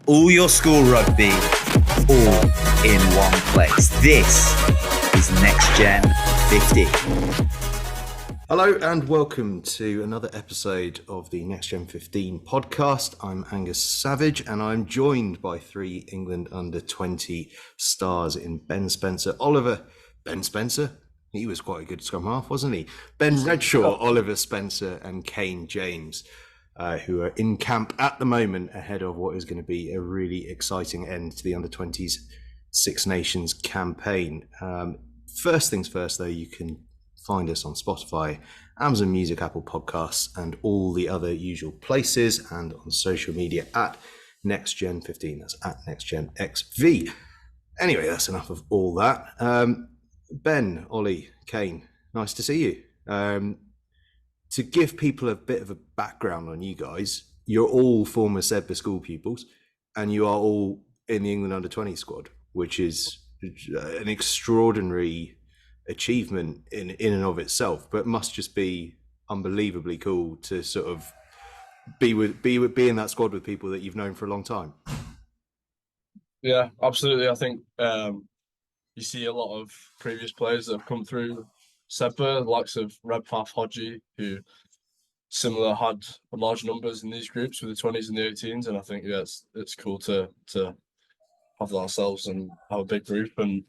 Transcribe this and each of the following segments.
all your school rugby, all in one place. This is NextGen15. Hello and welcome to another episode of the NextGen15 podcast. I'm Angus Savage and I'm joined by three England under-20 stars in Ben Spencer, Ben Spencer? He was quite a good scrum half, wasn't he? Ben Redshaw, Oliver Spencer and Kane James, who are in camp at the moment ahead of what is going to be a really exciting end to the under-20s Six Nations campaign. First things first, though, you can find us on Spotify, Amazon Music, Apple Podcasts, and all the other usual places, and on social media at NextGen15. That's at NextGenXV. Anyway, that's enough of all that. Ben, Ollie, Kane, nice to see you. To give people a bit of a background on you guys, you're all former Sedbergh School pupils, and you are all in the England under-20 squad, which is an extraordinary achievement in and of itself, but must just be unbelievably cool to sort of be in that squad with people that you've known for a long time. Yeah, absolutely. I think you see a lot of previous players that have come through Sedbergh, the likes of Redshaw, Hodgie, who similar had large numbers in these groups with the 20s and the 18s, and I think it's cool to have that ourselves and have a big group and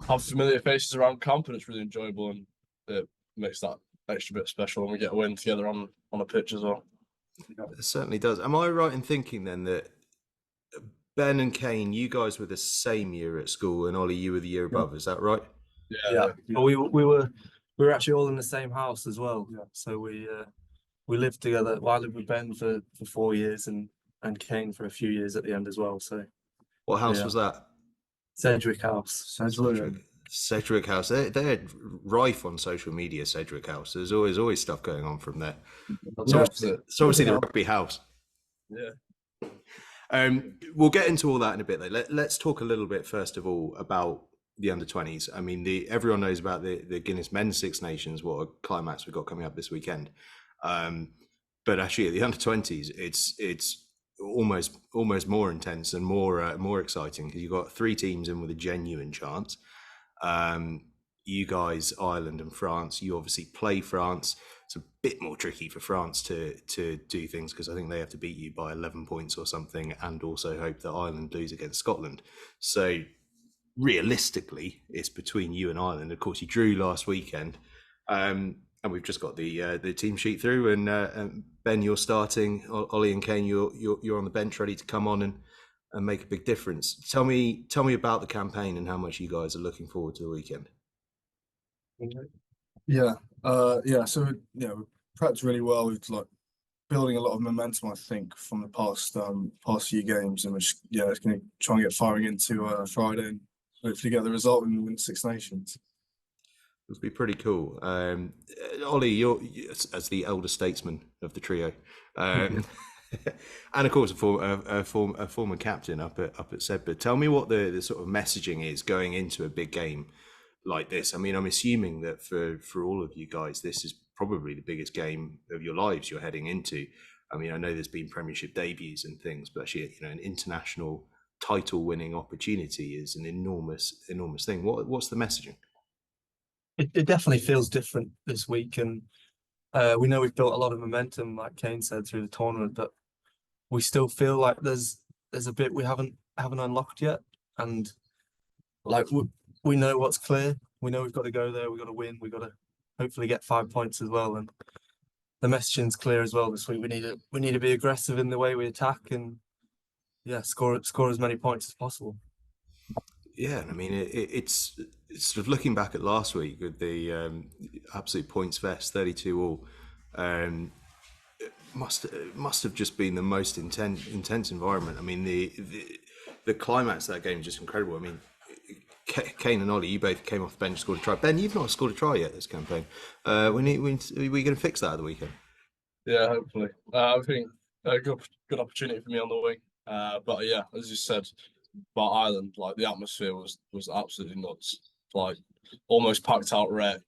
have familiar faces around camp, and it's really enjoyable, and it makes that extra bit special when we get a win together on a pitch as well. It certainly does. Am I right in thinking then that Ben and Kane, you guys were the same year at school, and Ollie, you were the year above? Is that right? Yeah. But we were actually all in the same house as well. Yeah. So we lived together. Well, I lived with Ben for 4 years and Kane for a few years at the end as well. So what house was that? Sedbergh House. Sedbergh House. They're rife on social media, Sedbergh House. There's always stuff going on from there. It's obviously the rugby house. Yeah. We'll get into all that in a bit, though. Let's talk a little bit first of all about the under-20s. I mean, everyone knows about the Guinness Men's Six Nations, what a climax we've got coming up this weekend. But actually, at the under-20s, it's almost more intense and more exciting, because you've got three teams in with a genuine chance. You guys, Ireland and France, you obviously play France. It's a bit more tricky for France to do things, because I think they have to beat you by 11 points or something, and also hope that Ireland lose against Scotland. So realistically, it's between you and Ireland. Of course, you drew last weekend, and we've just got the team sheet through. And Ben, you're starting. Ollie and Kane, you're on the bench, ready to come on and make a big difference. Tell me about the campaign and how much you guys are looking forward to the weekend. So we prepped really well. We've building a lot of momentum, I think, from the past few games, and we're just, it's going to try and get firing into Friday and hopefully get the result and win Six Nations. It would be pretty cool. Ollie, you're as the elder statesman of the trio, and of course a former captain up at Sedbergh. Tell me what the sort of messaging is going into a big game like this. I mean, I'm assuming that for all of you guys, this is probably the biggest game of your lives you're heading into. I mean, I know there's been Premiership debuts and things, but actually, an international title-winning opportunity is an enormous thing. What's the messaging? It definitely feels different this week, and we know we've built a lot of momentum, like Kane said, through the tournament, but we still feel like there's a bit we haven't unlocked yet, and we know what's clear. We know we've got to go there. We've got to win. We've got to hopefully get 5 points as well. And the messaging's clear as well this week. We need to be aggressive in the way we attack and score as many points as possible. Yeah, I mean, it's sort of looking back at last week with the absolute points fest, 32 all. It must have just been the most intense environment. I mean, the climax of that game is just incredible. I mean, Kane and Ollie, you both came off the bench, scored a try. Ben, you've not scored a try yet this campaign. Are we going to fix that at the weekend? Yeah, hopefully. I think a good opportunity for me on the wing. But yeah, as you said about Ireland, the atmosphere was absolutely nuts. Almost packed out rec.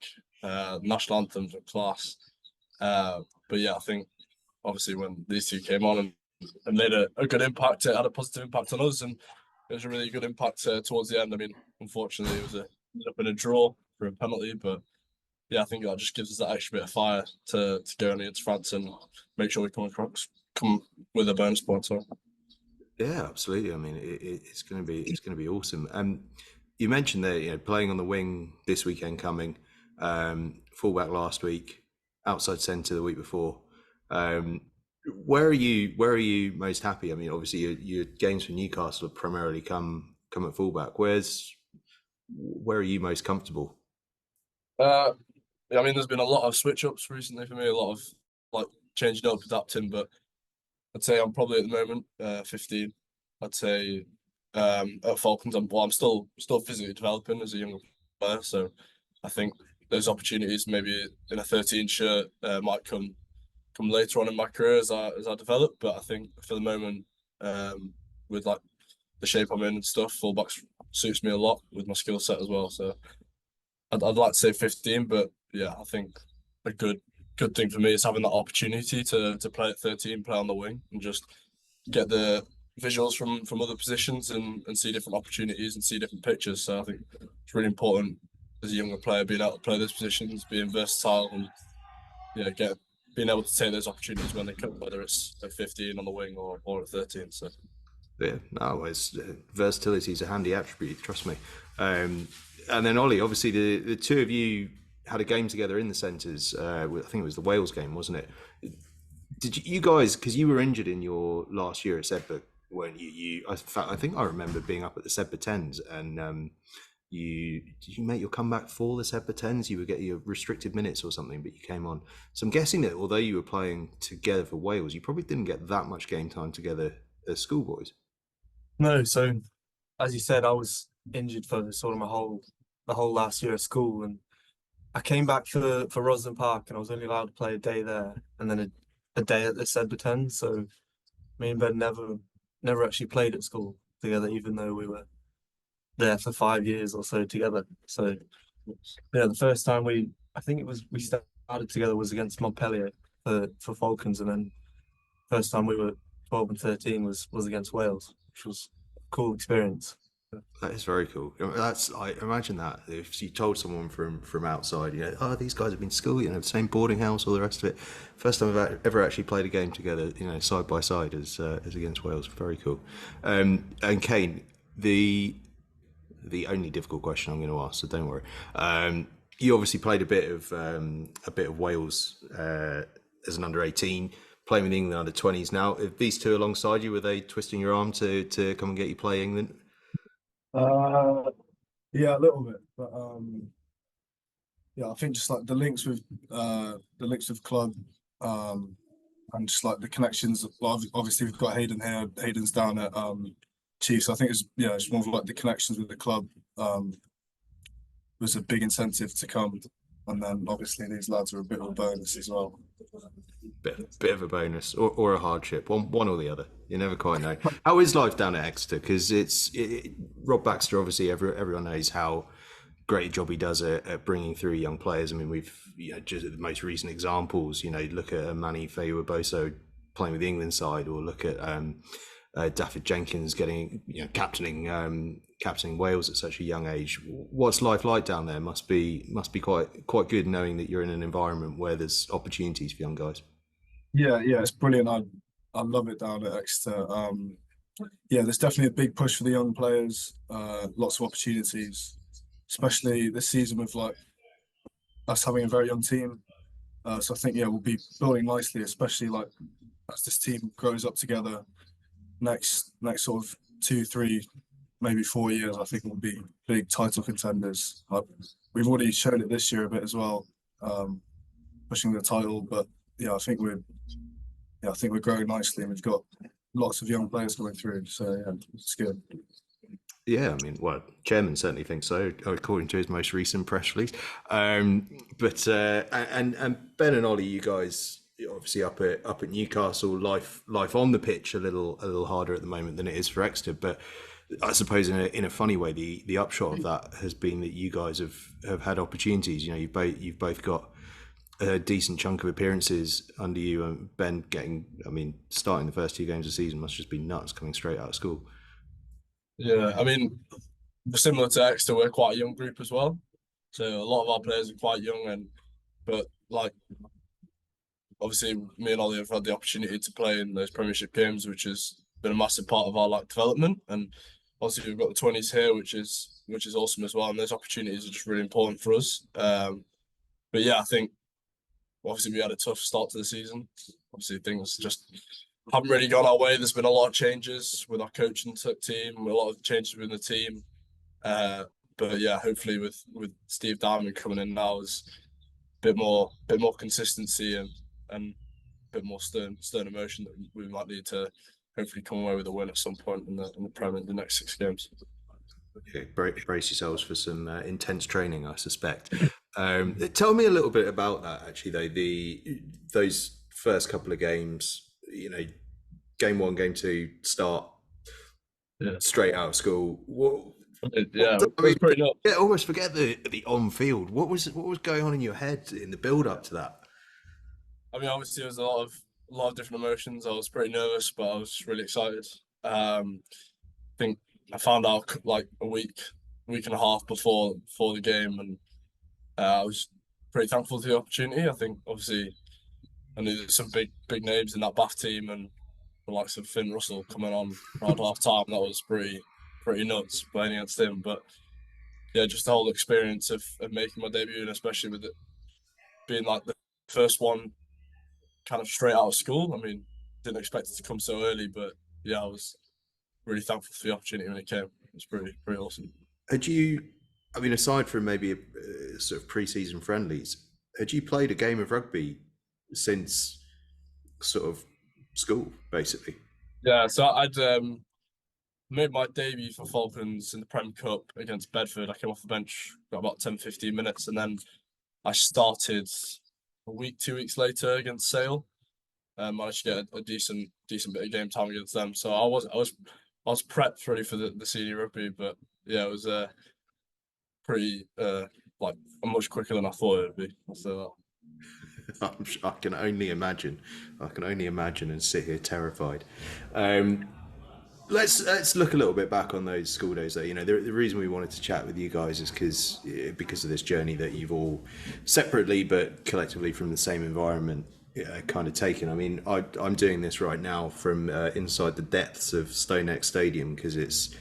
National anthems were class. But yeah, I think obviously when these two came on and made a good impact. It had a positive impact on us, and it was a really good impact towards the end. I mean, unfortunately, it was ended up in a draw for a penalty, but yeah, I think that just gives us that extra bit of fire to go on against France and make sure we come with a bonus point. So. Yeah, absolutely. I mean, it's going to be awesome. You mentioned that playing on the wing this weekend coming, fullback last week, outside centre the week before. Where are you most happy? I mean, obviously your games for Newcastle have primarily come at fullback. Where are you most comfortable? I mean, there's been a lot of switch ups recently for me, a lot of like changing up, adapting, but I'd say I'm probably at the moment 15. I'd say at Falcons, I'm still physically developing as a younger player, so I think those opportunities maybe in a 13 shirt might come later on in my career as I develop. But I think for the moment, with like the shape I'm in and stuff, fullbacks suits me a lot with my skill set as well. So I'd like to say 15, but yeah, I think a good thing for me is having that opportunity to play at 13, play on the wing, and just get the visuals from other positions and see different opportunities and see different pictures. So I think it's really important as a younger player being able to play those positions, being versatile, and being able to take those opportunities when they come, whether it's at 15 on the wing or at 13. So yeah, no, versatility is a handy attribute, trust me. And then Ollie, obviously the two of you had a game together in the centres. I think it was the Wales game, wasn't it? Did you guys, because you were injured in your last year at Sedbergh, weren't you? I think I remember being up at the Sedbergh 10s, and did you make your comeback for the Sedbergh 10s? You were getting your restricted minutes or something, but you came on. So I'm guessing that although you were playing together for Wales, you probably didn't get that much game time together as schoolboys. No, so as you said, I was injured for sort of the whole last year of school, and I came back for Rosslyn Park, and I was only allowed to play a day there and then a day at the Sedbergh 10. So me and Ben never actually played at school together, even though we were there for 5 years or so together. So yeah, the first time we started together was against Montpellier for Falcons, and then first time we were 12 and 13 was against Wales, which was a cool experience. That is very cool. I imagine that if you told someone from outside, these guys have been to school, the same boarding house, all the rest of it. First time I've ever actually played a game together, side by side as against Wales. Very cool. And Kane, the only difficult question I'm going to ask, so don't worry. You obviously played a bit of Wales as an under 18. Playing with England under 20s now. If these two alongside you, were they twisting your arm to come and get you play England? Yeah, a little bit, but I think just like the links with club, and just like the connections. Obviously, we've got Hayden here. Hayden's down at Chiefs. I think it's more of like the connections with the club was a big incentive to come, and then obviously these lads are a bit of a bonus as well. Bit of a bonus or a hardship, one or the other. You never quite know. How is life down at Exeter? Because Rob Baxter, obviously everyone knows how great a job he does at bringing through young players. I mean, we've just the most recent examples. Look at Manny Fayuaboso playing with the England side, or look at Daffyd Jenkins getting captaining Wales at such a young age. What's life like down there? Must be quite good knowing that you're in an environment where there's opportunities for young guys. Yeah, it's brilliant. I love it down at Exeter. There's definitely a big push for the young players. Lots of opportunities, especially this season with like us having a very young team. So I think we'll be building nicely, especially like as this team grows up together. Next sort of 2, 3, maybe 4 years, I think we'll be big title contenders. We've already shown it this year a bit as well, pushing the title. But I think we're growing nicely, and we've got lots of young players coming through. So it's good. Yeah, I mean, well, chairman certainly thinks so, according to his most recent press release. But Ben and Ollie, you guys obviously up at Newcastle, life on the pitch a little harder at the moment than it is for Exeter. But I suppose in a funny way, the upshot of that has been that you guys have had opportunities. You've both got a decent chunk of appearances under you, and Ben starting the first 2 games of the season must just be nuts coming straight out of school. Yeah, I mean, similar to Exeter, we're quite a young group as well. So a lot of our players are quite young, but like obviously me and Ollie have had the opportunity to play in those Premiership games, which has been a massive part of our development. And obviously we've got the 20s here, which is awesome as well. And those opportunities are just really important for us. But yeah, I think obviously we had a tough start to the season. Obviously things just haven't really gone our way. There's been a lot of changes with our coaching team, a lot of changes within the team. But yeah, hopefully with Steve Diamond coming in now, is a bit more consistency and a bit more stern emotion that we might need to hopefully come away with a win at some point in the Prem in the next 6 games. Okay, brace yourselves for some intense training, I suspect. Tell me a little bit about that, actually, though. Those first couple of games, game 1, game 2, start straight out of school. Pretty nuts. Yeah, almost forget the on field. What was going on in your head in the build up to that? I mean, obviously, there was a lot of different emotions. I was pretty nervous, but I was really excited. I think I found out like a week and a half before the game, and I was pretty thankful for the opportunity. I think obviously I knew there's some big names in that Bath team, and the likes of Finn Russell coming on around half time. That was pretty nuts playing against him. But yeah, just the whole experience of making my debut, and especially with it being like the first one kind of straight out of school. I mean, didn't expect it to come so early, but yeah, I was really thankful for the opportunity when it came. It was pretty awesome. Had you, I mean, aside from maybe sort of pre-season friendlies, had you played a game of rugby since sort of school, basically? Yeah, so I'd made my debut for Falcons in the Prem Cup against Bedford. I came off the bench, got about 10-15 minutes, and then I started a week, 2 weeks later against Sale. Managed to get a decent bit of game time against them. So I was prepped ready for the senior rugby, but yeah, it was pretty much quicker than I thought it would be. So I can only imagine and sit here terrified. Let's look a little bit back on those school days. Though, the reason we wanted to chat with you guys is because of this journey that you've all separately but collectively from the same environment kind of taken. I mean, I'm doing this right now from inside the depths of Stonex Stadium because it's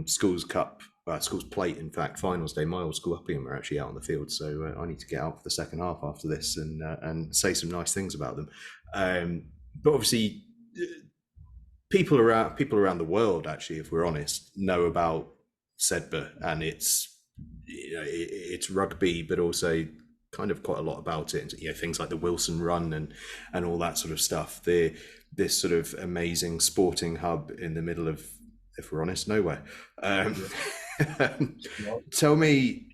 Schools Cup, Schools Plate, in fact, finals day. My old school Uppingham are actually out on the field, so I need to get out for the second half after this and say some nice things about them. But obviously, people around the world, actually, if we're honest, know about Sedbergh and it's rugby, but also kind of quite a lot about it. Things like the Wilson Run and all that sort of stuff. This sort of amazing sporting hub in the middle of, if we're honest, nowhere. Tell me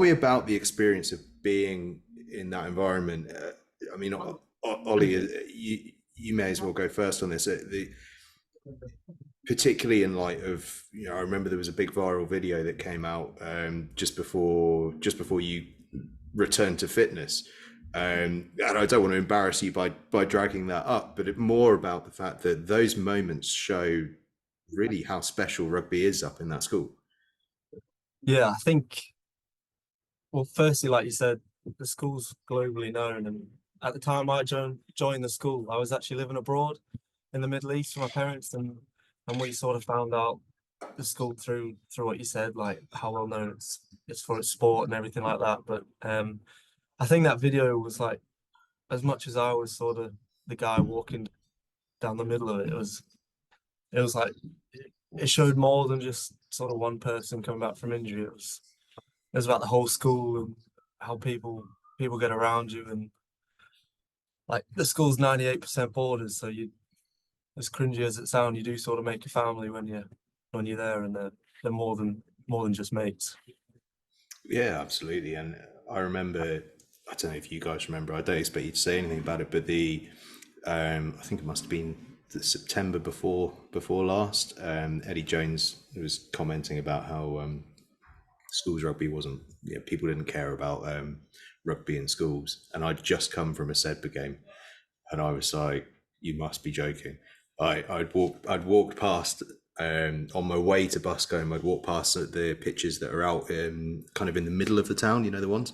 about the experience of being in that environment. I mean, Ollie, you may as well go first on this. Particularly in light of, I remember there was a big viral video that came out just before you returned to fitness. And I don't want to embarrass you by dragging that up, but more about the fact that those moments show really how special rugby is up in that school. Yeah, I think, well, firstly, like you said, the school's globally known, and at the time I joined the school, I was actually living abroad in the Middle East with my parents, and we sort of found out the school through what you said, like how well known it's for its sport and everything like that. But I think that video was like, as much as I was sort of the guy walking down the middle of it, it was like it showed more than just sort of one person coming back from injury. It was about the whole school and how people get around you, and like the school's 98% borders, so you, as cringy as it sounds, you do sort of make a family when you're there, and they're more than just mates. Yeah, absolutely. And I remember, I don't know if you guys remember, I don't expect you to say anything about it, but I think it must have been the September before last, Eddie Jones was commenting about how schools rugby wasn't, people didn't care about rugby in schools, and I'd just come from a Sedbergh game, and I was like, "You must be joking." I'd walked past on my way to Buscombe. I'd walked past the pitches that are out kind of in the middle of the town, you know, the ones,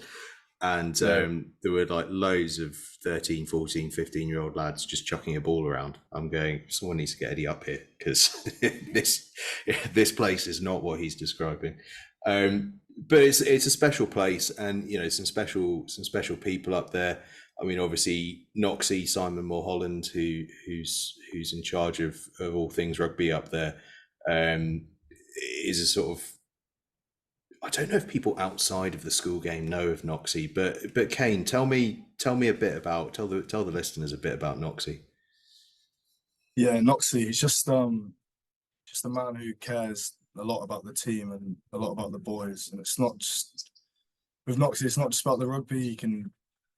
and there were like loads of 13, 14, 15-year-old lads just chucking a ball around. I'm going, someone needs to get Eddie up here, because this place is not what he's describing. But it's a special place, and you know, some special people up there. I mean, obviously Noxie, Simon Mulholland, who's in charge of all things rugby up there, is a sort of, I don't know if people outside of the school game know of Noxie, but Kane, tell me a bit about, tell the listeners a bit about Noxie. Yeah, Noxie, he's just a man who cares a lot about the team and a lot about the boys. And it's not just with Noxie, it's not just about the rugby.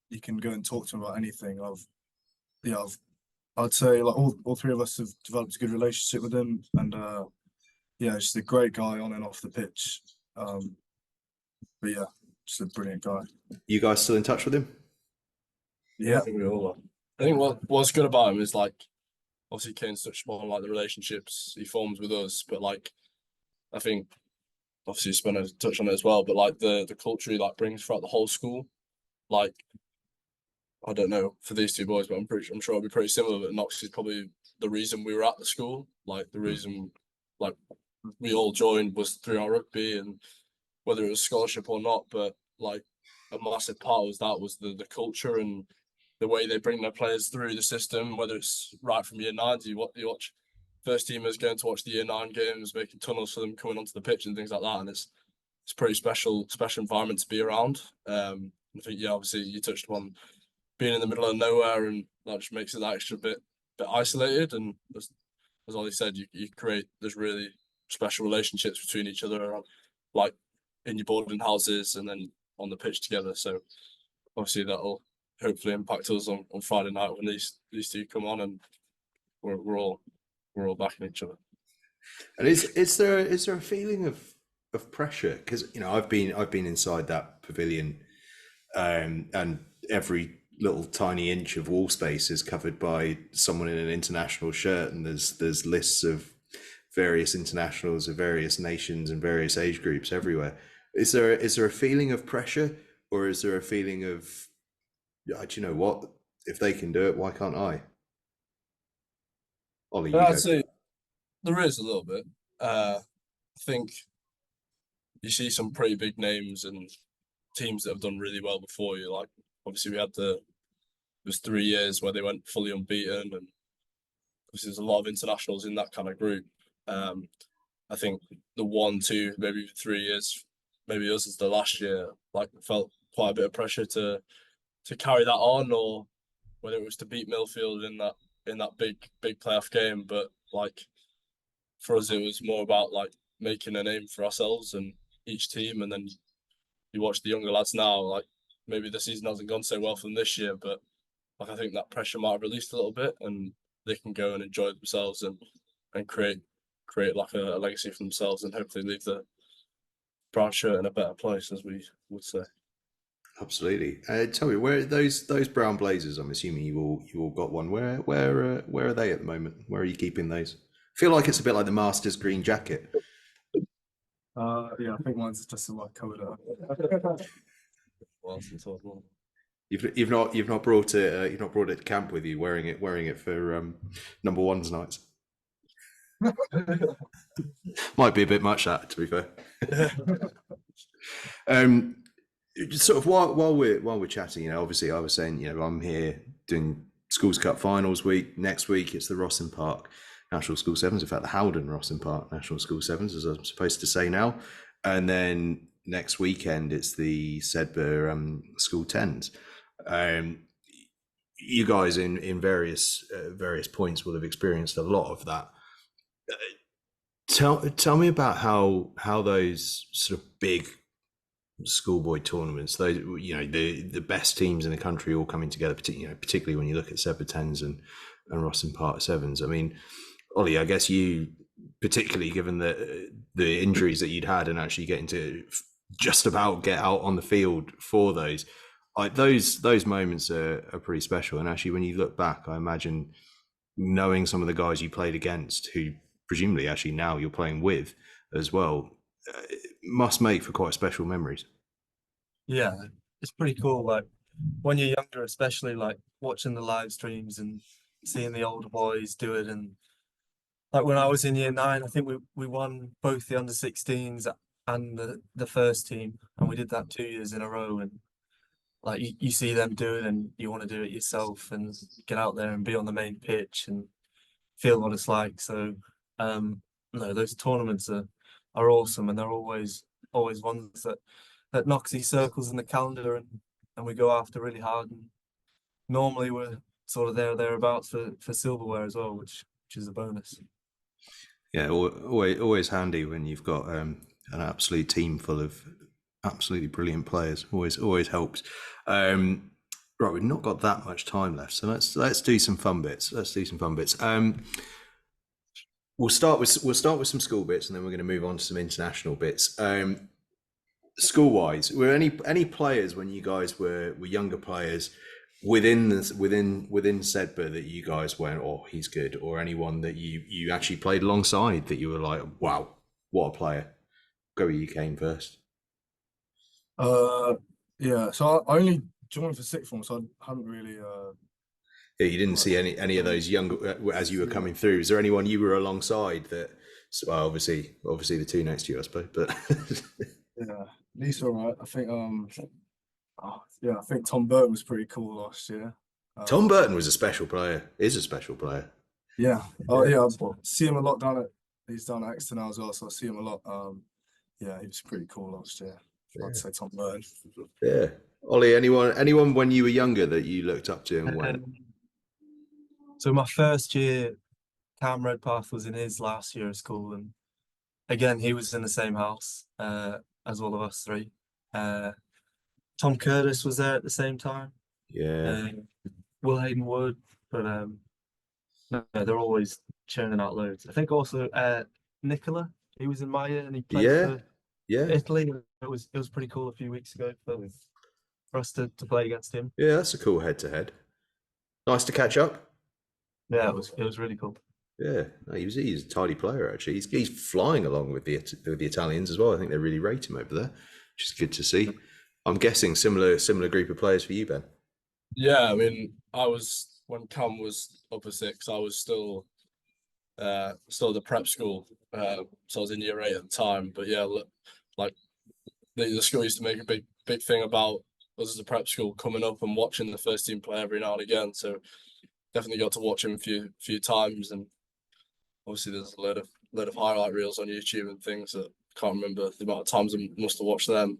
You can go and talk to him about anything. I'd say like all three of us have developed a good relationship with him, and just a great guy on and off the pitch. But yeah, just a brilliant guy. You guys still in touch with him? Yeah, I think we all are. I think what's good about him is, like, obviously Kane's touched upon like the relationships he forms with us, but like I think obviously you spent a touch on it as well, but like the culture he like brings throughout the whole school. Like, I don't know for these two boys, but I'm sure it'll be pretty similar. But Knox is probably the reason we were at the school. Like the reason like we all joined was through our rugby, and whether it was scholarship or not, but like a massive part was the culture and the way they bring their players through the system, whether it's right from year 9 to you watch first teamers going to watch the year 9 games, making tunnels for them coming onto the pitch and things like that. And it's pretty special environment to be around. I think, yeah, obviously you touched upon being in the middle of nowhere, and that just makes it that extra bit isolated. And as Ollie said, you create those really special relationships between each other, like in your boarding houses and then on the pitch together. So obviously that'll hopefully impact us on Friday night when these two come on, and we're all backing each other. And is there a feeling of pressure? Because you know, I've been inside that pavilion, and every little tiny inch of wall space is covered by someone in an international shirt, and there's lists of various internationals of various nations and various age groups everywhere. Is there a feeling of pressure, or is there a feeling of, do you know what, if they can do it, why can't I? Ollie, I'd say there is a little bit. I think you see some pretty big names and teams that have done really well before you. Like obviously we had it was 3 years where they went fully unbeaten, and obviously there's a lot of internationals in that kind of group. I think the 1, 2, maybe 3 years, maybe us as the last year, like felt quite a bit of pressure to carry that on, or whether it was to beat Millfield in that big playoff game. But like for us, it was more about like making a name for ourselves and each team. And then you watch the younger lads now, like maybe the season hasn't gone so well for them this year, but like I think that pressure might have released a little bit, and they can go and enjoy themselves and create like a legacy for themselves, and hopefully leave the brown shirt in a better place, as we would say. Absolutely. Tell me, where those brown blazers? I'm assuming you all got one. Where are they at the moment? Where are you keeping those? I feel like it's a bit like the Masters green jacket. Yeah, I think mine's just in my cupboard. You've not brought it to camp with you, wearing it for number ones nights. Might be a bit much, that, to be fair. Sort of while we're chatting, you know, obviously I was saying, you know, I'm here doing Schools Cup finals week. Next week it's the Rosslyn Park National School Sevens. In fact, the Howden Rosslyn Park National School Sevens, as I'm supposed to say now. And then next weekend it's the Sedbergh School Tens. You guys in various points will have experienced a lot of that. Tell me about how those sort of big schoolboy tournaments, those, you know, the best teams in the country all coming together, particularly when you look at Sedbergh Tens and Rosslyn Park Sevens. I mean, Ollie, I guess you, particularly given the injuries that you'd had and actually getting to just about get out on the field for those, those moments are pretty special. And actually, when you look back, I imagine knowing some of the guys you played against, who presumably actually now you're playing with as well, must make for quite special memories. Yeah, it's pretty cool. Like when you're younger, especially like watching the live streams and seeing the older boys do it. And like when I was in year 9, I think we won both the under-16s and the first team, and we did that 2 years in a row. And like you see them do it, and you want to do it yourself and get out there and be on the main pitch and feel what it's like. So no, those tournaments are awesome, and they're always ones that knocks these circles in the calendar, and we go after really hard. And normally we're sort of thereabouts for silverware as well, which is a bonus. Yeah, always handy when you've got an absolute team full of absolutely brilliant players. Always helps. Right, we've not got that much time left, so let's do some fun bits. We'll start with some school bits, and then we're going to move on to some international bits. School-wise, were any players when you guys were younger players within Sedbergh that you guys went, oh, he's good, or anyone that you actually played alongside that you were like, wow, what a player? Go with you, Kane, first. Yeah, so I only joined for sixth form, so I haven't really. Yeah, you didn't see any of those younger as you were coming through. Is there anyone you were alongside that? Well, obviously the two next to you, I suppose, but. Yeah, these are all right. I think I think Tom Burton was pretty cool last year. Tom Burton was a special player. Is a special player. Yeah. Oh yeah, I see him a lot he's down at Exeter now as well, so I see him a lot. Yeah, he was pretty cool last year. I'd say Tom Burton. Yeah. Ollie, anyone when you were younger that you looked up to and went? So my first year, Cam Redpath was in his last year of school, and again he was in the same house as all of us three. Tom Curtis was there at the same time. Yeah. Will Hayden Wood, but no, they're always churning out loads. I think also Nicola, he was in my year and he played for Italy. It was pretty cool a few weeks ago for us to play against him. Yeah, that's a cool head-to-head. Nice to catch up. Yeah, it was really cool. Yeah, no, he's a tidy player actually. He's flying along with the Italians as well. I think they really rate him over there, which is good to see. I'm guessing similar group of players for you, Ben. Yeah, I mean, when Cam was up at 6, I was still at the prep school, so I was in year 8 at the time. But yeah, like the school used to make a big thing about us as a prep school coming up and watching the first team play every now and again. So definitely got to watch him a few times, and obviously there's a load of highlight reels on YouTube and things that I can't remember the amount of times I must have watched them.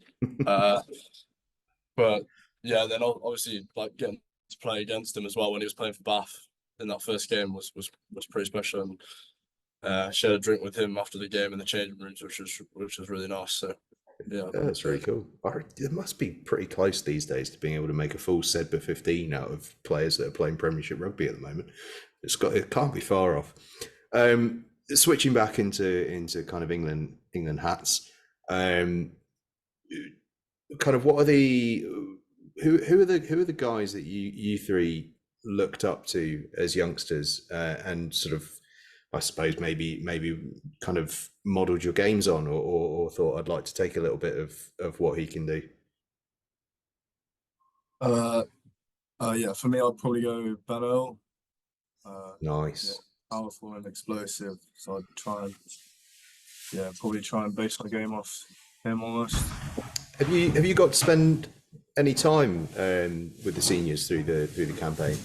But yeah, then obviously like getting to play against him as well when he was playing for Bath in that first game was pretty special, and shared a drink with him after the game in the changing rooms, which was really nice. So yeah, that's really cool. It must be pretty close these days to being able to make a full Sedbergh 15 out of players that are playing Premiership rugby at the moment. It can't be far off. Switching back into kind of England hats. Kind of what are who are the guys that you three looked up to as youngsters and sort of, I suppose maybe kind of modelled your games on or thought I'd like to take a little bit of what he can do? Yeah, for me I'd probably go Ben Earl. Nice. Yeah, powerful and explosive. So I'd probably try and base my game off him almost. Have you got to spend any time with the seniors through the campaign?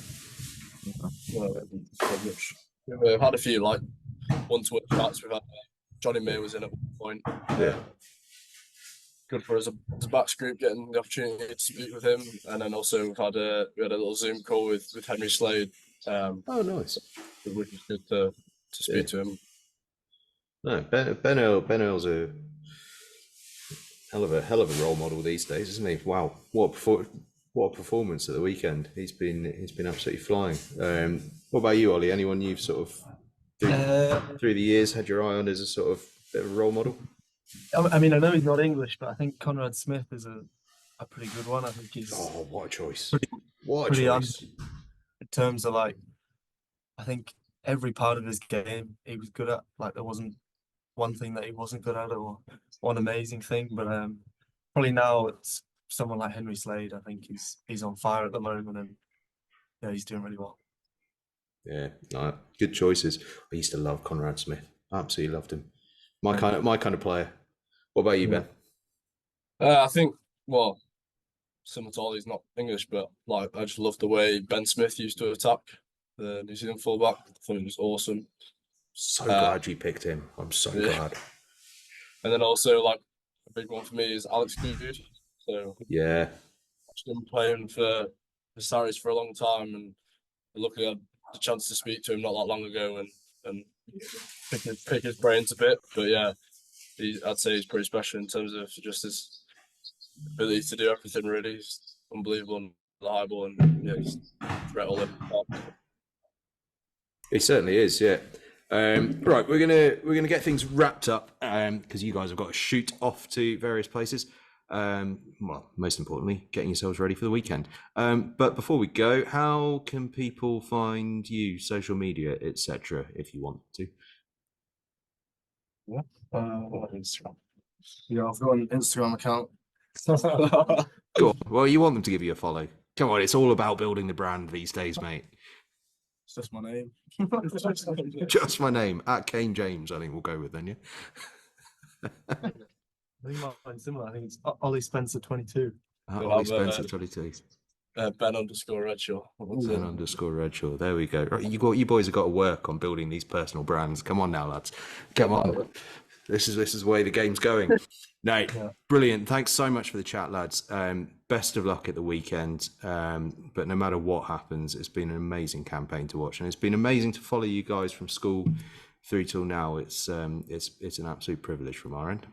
We've had a few like one-to-one chats. We've had Johnny May was in at one point. Yeah. Good for us as a backs group getting the opportunity to speak with him, and then also we had a little Zoom call with Henry Slade. Oh, nice. Which is good to speak to him. No, Ben Earl's a hell of a role model these days, isn't he? Wow, what a performance at the weekend. He's been absolutely flying. What about you, Ollie? Anyone you've sort of through the years had your eye on as a sort of bit of a role model? I mean, I know he's not English, but I think Conrad Smith is a a pretty good one. I think he's what a choice! pretty, What a pretty choice! in terms of like, I think every part of his game he was good at. Like there wasn't one thing that he wasn't good at or one amazing thing. But probably now it's someone like Henry Slade. I think he's on fire at the moment, and yeah, he's doing really well. Yeah, no, good choices. I used to love Conrad Smith. Absolutely loved him. My kind of player. What about you, Ben? I think, well, similar to Ollie's not English, but like I just love the way Ben Smith used to attack the New Zealand fullback. I thought it was awesome. So glad you picked him. I'm so glad. And then also like a big one for me is Alex Good. So yeah, watched him playing for Saris for a long time, and luckily I had the chance to speak to him not that long ago and pick his brains a bit. But yeah, I'd say he's pretty special in terms of just his ability to do everything. Really, he's unbelievable and reliable, and yeah, he's threat all over. He certainly is. Yeah. Right, we're gonna get things wrapped up because you guys have got to shoot off to various places. Well, most importantly, getting yourselves ready for the weekend. But before we go, how can people find you, social media, etc., if you want to? Yeah, Instagram. Yeah, I've got an Instagram account. Go on. Well, you want them to give you a follow. Come on, it's all about building the brand these days, mate. It's just my name. Just my name, at Kane James, I think we'll go with then, yeah? I think mine's similar. I think it's Ollie Spencer 22. Ollie Spencer 22. Ben _Redshaw. Ben _Redshaw. There we go. Right, you boys have got to work on building these personal brands. Come on now, lads. Come on. This is the way the game's going. No, brilliant. Thanks so much for the chat, lads. Best of luck at the weekend. But no matter what happens, it's been an amazing campaign to watch, and it's been amazing to follow you guys from school through till now. It's an absolute privilege from our end.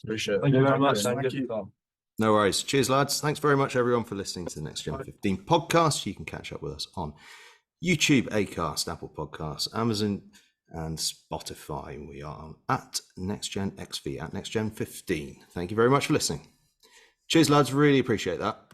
Appreciate it. Thank you very much. Thank you. No worries. Cheers, lads. Thanks very much, everyone, for listening to the Next Gen 15 podcast. You can catch up with us on YouTube, Acast, Apple Podcasts, Amazon, and Spotify. We are on at NextGenXV, at NextGen15. Thank you very much for listening. Cheers, lads. Really appreciate that.